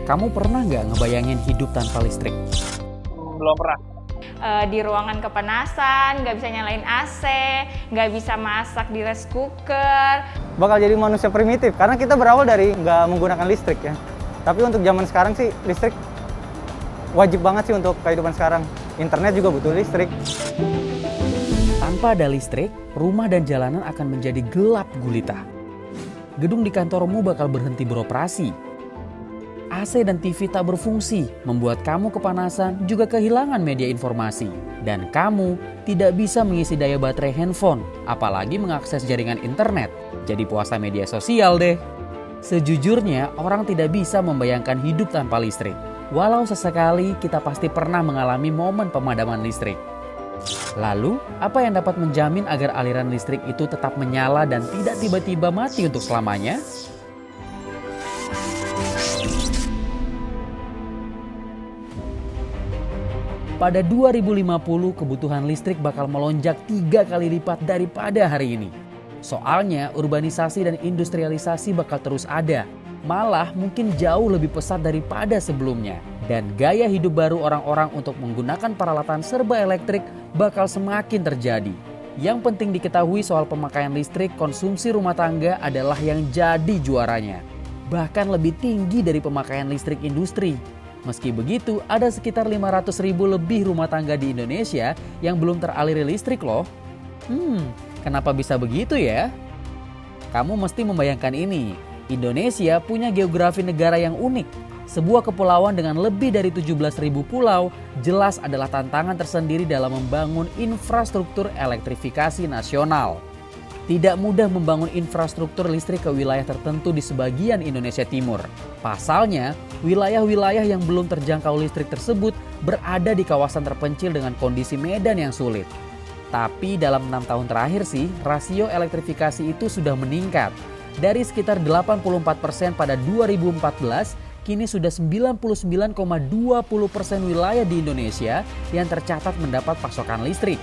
Kamu pernah nggak ngebayangin hidup tanpa listrik? Belum pernah. Di ruangan kepanasan, nggak bisa nyalain AC, nggak bisa masak di rice cooker. Bakal jadi manusia primitif, karena kita berawal dari nggak menggunakan listrik ya. Tapi untuk zaman sekarang sih, listrik wajib banget sih untuk kehidupan sekarang. Internet juga butuh listrik. Tanpa ada listrik, rumah dan jalanan akan menjadi gelap gulita. Gedung di kantormu bakal berhenti beroperasi. AC dan TV tak berfungsi, membuat kamu kepanasan juga kehilangan media informasi. Dan kamu tidak bisa mengisi daya baterai handphone, apalagi mengakses jaringan internet. Jadi puasa media sosial deh. Sejujurnya, orang tidak bisa membayangkan hidup tanpa listrik. Walau sesekali kita pasti pernah mengalami momen pemadaman listrik. Lalu, apa yang dapat menjamin agar aliran listrik itu tetap menyala dan tidak tiba-tiba mati untuk selamanya? Pada 2050, kebutuhan listrik bakal melonjak 3 kali lipat daripada hari ini. Soalnya, urbanisasi dan industrialisasi bakal terus ada. Malah mungkin jauh lebih pesat daripada sebelumnya. Dan gaya hidup baru orang-orang untuk menggunakan peralatan serba elektrik bakal semakin terjadi. Yang penting diketahui soal pemakaian listrik, konsumsi rumah tangga adalah yang jadi juaranya. Bahkan lebih tinggi dari pemakaian listrik industri. Meski begitu, ada sekitar 500.000 lebih rumah tangga di Indonesia yang belum teraliri listrik loh. Kenapa bisa begitu ya? Kamu mesti membayangkan ini. Indonesia punya geografi negara yang unik. Sebuah kepulauan dengan lebih dari 17.000 pulau jelas adalah tantangan tersendiri dalam membangun infrastruktur elektrifikasi nasional. Tidak mudah membangun infrastruktur listrik ke wilayah tertentu di sebagian Indonesia Timur. Pasalnya, wilayah-wilayah yang belum terjangkau listrik tersebut berada di kawasan terpencil dengan kondisi medan yang sulit. Tapi dalam 6 tahun terakhir sih, rasio elektrifikasi itu sudah meningkat. Dari sekitar 84% pada 2014, kini sudah 99,20% wilayah di Indonesia yang tercatat mendapat pasokan listrik.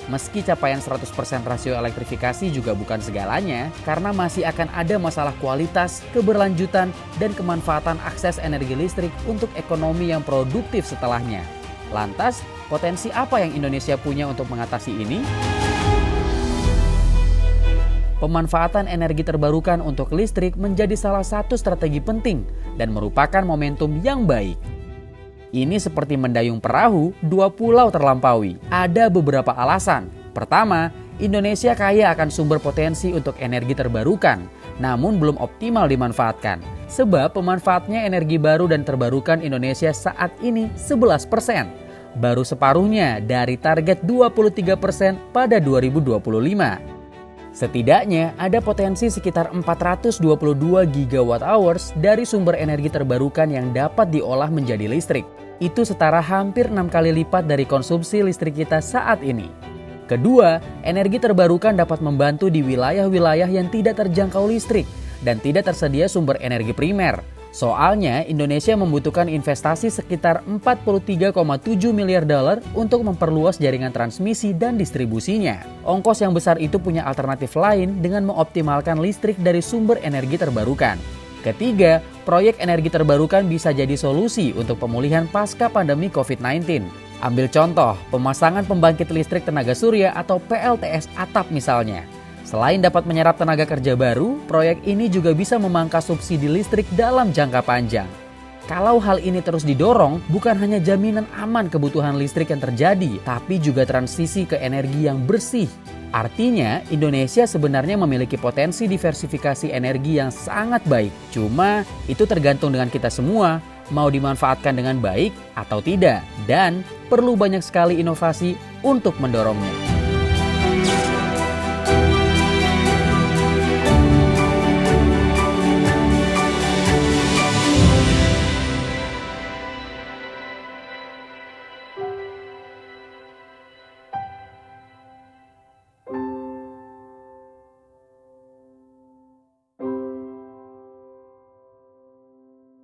Meski capaian 100% rasio elektrifikasi juga bukan segalanya, karena masih akan ada masalah kualitas, keberlanjutan, dan kemanfaatan akses energi listrik untuk ekonomi yang produktif setelahnya. Lantas, potensi apa yang Indonesia punya untuk mengatasi ini? Pemanfaatan energi terbarukan untuk listrik menjadi salah satu strategi penting dan merupakan momentum yang baik. Ini seperti mendayung perahu, 2 pulau terlampaui. Ada beberapa alasan. Pertama, Indonesia kaya akan sumber potensi untuk energi terbarukan, namun belum optimal dimanfaatkan. Sebab pemanfaatnya energi baru dan terbarukan Indonesia saat ini 11%. Baru separuhnya dari target 23% pada 2025. Setidaknya ada potensi sekitar 422 GWh dari sumber energi terbarukan yang dapat diolah menjadi listrik. Itu setara hampir 6 kali lipat dari konsumsi listrik kita saat ini. Kedua, energi terbarukan dapat membantu di wilayah-wilayah yang tidak terjangkau listrik dan tidak tersedia sumber energi primer. Soalnya Indonesia membutuhkan investasi sekitar 43,7 miliar dolar untuk memperluas jaringan transmisi dan distribusinya. Ongkos yang besar itu punya alternatif lain dengan mengoptimalkan listrik dari sumber energi terbarukan. Ketiga, proyek energi terbarukan bisa jadi solusi untuk pemulihan pasca pandemi COVID-19. Ambil contoh, pemasangan pembangkit listrik tenaga surya atau PLTS atap misalnya. Selain dapat menyerap tenaga kerja baru, proyek ini juga bisa memangkas subsidi listrik dalam jangka panjang. Kalau hal ini terus didorong, bukan hanya jaminan aman kebutuhan listrik yang terjadi, tapi juga transisi ke energi yang bersih. Artinya, Indonesia sebenarnya memiliki potensi diversifikasi energi yang sangat baik. Cuma, itu tergantung dengan kita semua, mau dimanfaatkan dengan baik atau tidak. Dan perlu banyak sekali inovasi untuk mendorongnya.